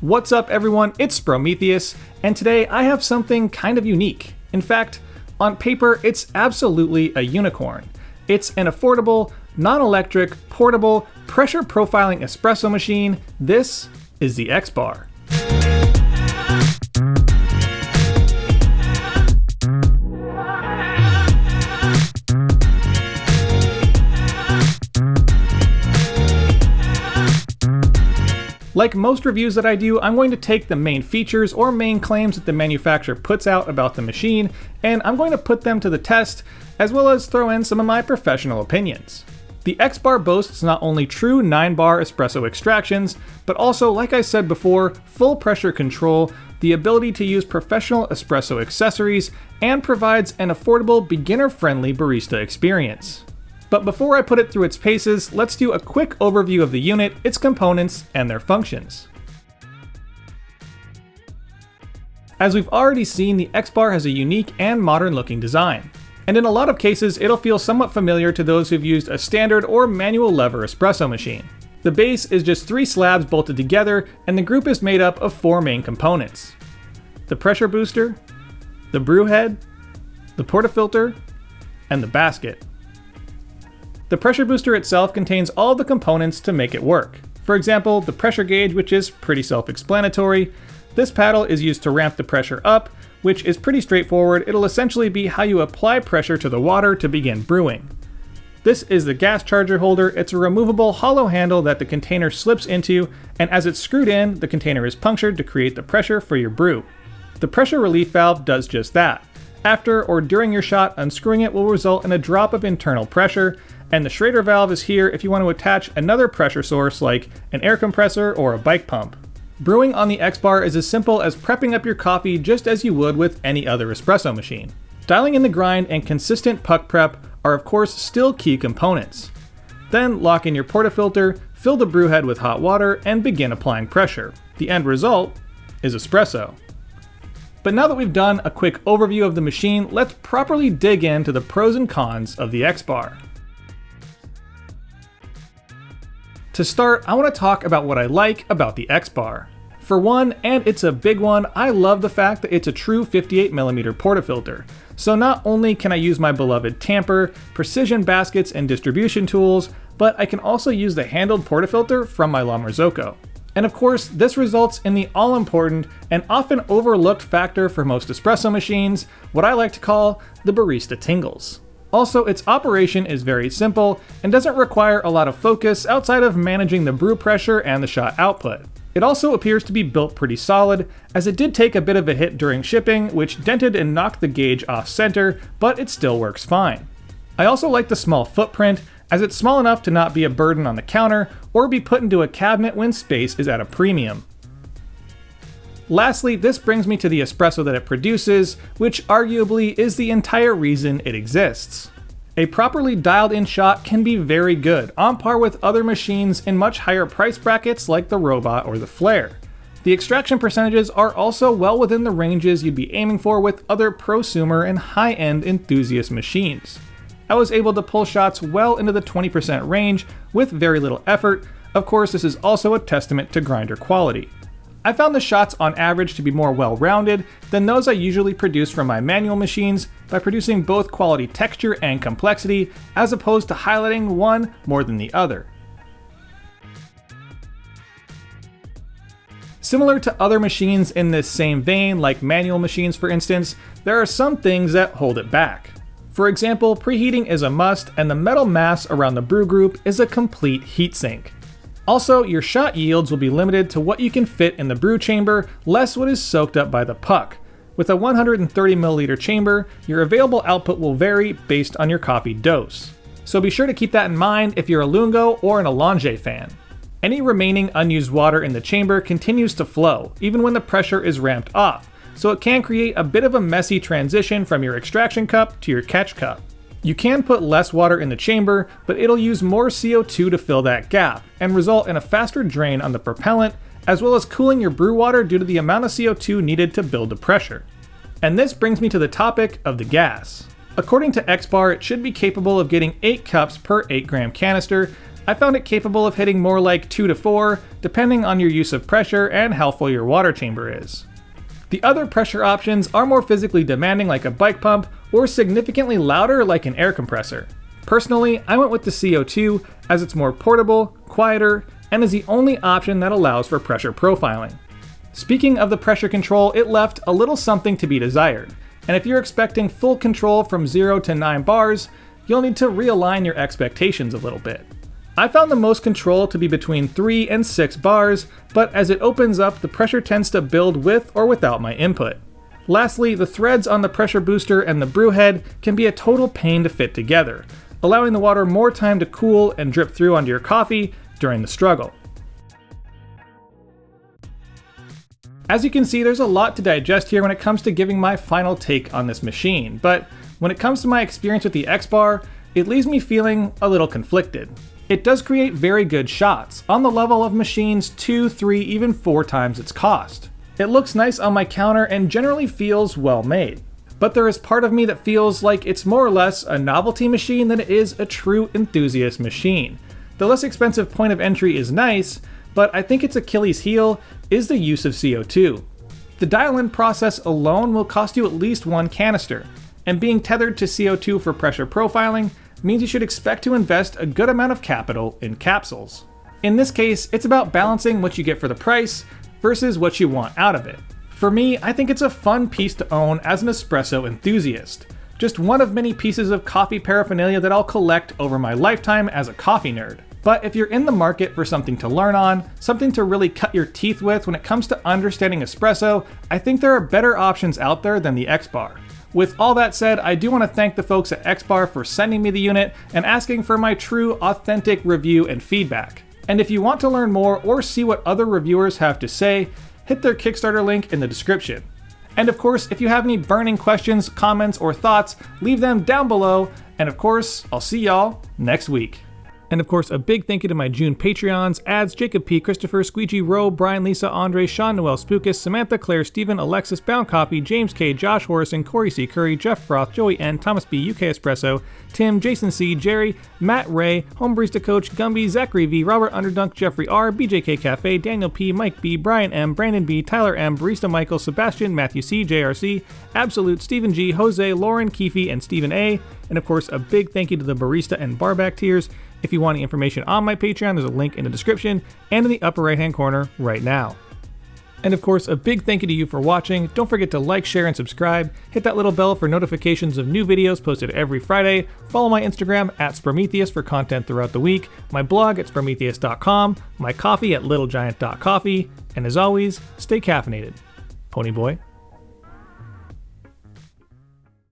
What's up everyone, it's Sprometheus, and today I have something kind of unique. In fact, on paper it's absolutely a unicorn. It's an affordable, non-electric, portable, pressure profiling espresso machine. This is the Xbar. Like most reviews that I do, I'm going to take the main features or main claims that the manufacturer puts out about the machine, and I'm going to put them to the test, as well as throw in some of my professional opinions. The Xbar boasts not only true 9-bar espresso extractions, but also, like I said before, full pressure control, the ability to use professional espresso accessories, and provides an affordable, beginner-friendly barista experience. But before I put it through its paces, let's do a quick overview of the unit, its components, and their functions. As we've already seen, the Xbar has a unique and modern looking design. And in a lot of cases, it'll feel somewhat familiar to those who've used a standard or manual lever espresso machine. The base is just 3 slabs bolted together, and the group is made up of 4 main components: the pressure booster, the brew head, the portafilter, and the basket. The pressure booster itself contains all the components to make it work. For example, the pressure gauge, which is pretty self-explanatory. This paddle is used to ramp the pressure up, which is pretty straightforward. It'll essentially be how you apply pressure to the water to begin brewing. This is the gas charger holder. It's a removable hollow handle that the container slips into, and as it's screwed in, the container is punctured to create the pressure for your brew. The pressure relief valve does just that. After or during your shot, unscrewing it will result in a drop of internal pressure, and the Schrader valve is here if you want to attach another pressure source like an air compressor or a bike pump. Brewing on the Xbar is as simple as prepping up your coffee just as you would with any other espresso machine. Dialing in the grind and consistent puck prep are of course still key components. Then lock in your portafilter, fill the brew head with hot water, and begin applying pressure. The end result is espresso. But now that we've done a quick overview of the machine, let's properly dig into the pros and cons of the Xbar. To start, I want to talk about what I like about the Xbar. For one, and it's a big one, I love the fact that it's a true 58mm portafilter. So not only can I use my beloved tamper, precision baskets, and distribution tools, but I can also use the handled portafilter from my La Marzocco. And of course, this results in the all-important and often overlooked factor for most espresso machines, what I like to call the barista tingles. Also, its operation is very simple and doesn't require a lot of focus outside of managing the brew pressure and the shot output. It also appears to be built pretty solid, as it did take a bit of a hit during shipping, which dented and knocked the gauge off center, but it still works fine. I also like the small footprint, as it's small enough to not be a burden on the counter or be put into a cabinet when space is at a premium. Lastly, this brings me to the espresso that it produces, which arguably is the entire reason it exists. A properly dialed in shot can be very good, on par with other machines in much higher price brackets like the Robot or the Flare. The extraction percentages are also well within the ranges you'd be aiming for with other prosumer and high-end enthusiast machines. I was able to pull shots well into the 20% range with very little effort. Of course, this is also a testament to grinder quality. I found the shots on average to be more well-rounded than those I usually produce from my manual machines by producing both quality texture and complexity, as opposed to highlighting one more than the other. Similar to other machines in this same vein, like manual machines for instance, there are some things that hold it back. For example, preheating is a must, and the metal mass around the brew group is a complete heatsink. Also, your shot yields will be limited to what you can fit in the brew chamber, less what is soaked up by the puck. With a 130ml chamber, your available output will vary based on your coffee dose. So be sure to keep that in mind if you're a Lungo or an Allonge fan. Any remaining unused water in the chamber continues to flow, even when the pressure is ramped off, so it can create a bit of a messy transition from your extraction cup to your catch cup. You can put less water in the chamber, but it'll use more CO2 to fill that gap, and result in a faster drain on the propellant, as well as cooling your brew water due to the amount of CO2 needed to build the pressure. And this brings me to the topic of the gas. According to Xbar, it should be capable of getting 8 cups per 8 gram canister. I found it capable of hitting more like 2 to 4, depending on your use of pressure and how full your water chamber is. The other pressure options are more physically demanding like a bike pump, or significantly louder like an air compressor. Personally, I went with the CO2 as it's more portable, quieter, and is the only option that allows for pressure profiling. Speaking of the pressure control, it left a little something to be desired, and if you're expecting full control from 0 to 9 bars, you'll need to realign your expectations a little bit. I found the most control to be between 3 and 6 bars, but as it opens up, the pressure tends to build with or without my input. Lastly, the threads on the pressure booster and the brew head can be a total pain to fit together, allowing the water more time to cool and drip through onto your coffee during the struggle. As you can see, there's a lot to digest here when it comes to giving my final take on this machine, but when it comes to my experience with the Xbar, it leaves me feeling a little conflicted. It does create very good shots, on the level of machines 2, 3, even 4 times its cost. It looks nice on my counter and generally feels well made. But there is part of me that feels like it's more or less a novelty machine than it is a true enthusiast machine. The less expensive point of entry is nice, but I think its Achilles heel is the use of CO2. The dial-in process alone will cost you at least 1 canister, and being tethered to CO2 for pressure profiling means you should expect to invest a good amount of capital in capsules. In this case, it's about balancing what you get for the price versus what you want out of it. For me, I think it's a fun piece to own as an espresso enthusiast. Just one of many pieces of coffee paraphernalia that I'll collect over my lifetime as a coffee nerd. But if you're in the market for something to learn on, something to really cut your teeth with when it comes to understanding espresso, I think there are better options out there than the Xbar. With all that said, I do want to thank the folks at Xbar for sending me the unit and asking for my true, authentic review and feedback. And if you want to learn more or see what other reviewers have to say, hit their Kickstarter link in the description. And of course, if you have any burning questions, comments, or thoughts, leave them down below. And of course, I'll see y'all next week. And of course, a big thank you to my June Patreons, Ads, Jacob P., Christopher, Squeegee, Roe, Brian, Lisa, Andre, Sean, Noel, Spookus, Samantha, Claire, Stephen, Alexis, Bound Copy, James K., Josh Horrison, Corey C. Curry, Jeff Froth, Joey N., Thomas B., UK Espresso, Tim, Jason C., Jerry, Matt Ray, Home Barista Coach, Gumby, Zachary V., Robert Underdunk, Jeffrey R., BJK Cafe, Daniel P., Mike B., Brian M., Brandon B., Tyler M., Barista Michael, Sebastian, Matthew C., JRC, Absolute, Stephen G., Jose, Lauren, Keefe, and Stephen A., and of course, a big thank you to the Barista and Barback tiers. If you want any information on my Patreon, there's a link in the description and in the upper right hand corner right now. And of course, a big thank you to you for watching. Don't forget to like, share, and subscribe. Hit that little bell for notifications of new videos posted every Friday. Follow my Instagram at Sprometheus for content throughout the week, my blog at Sprometheus.com, my coffee at littlegiant.coffee, and as always, stay caffeinated. Ponyboy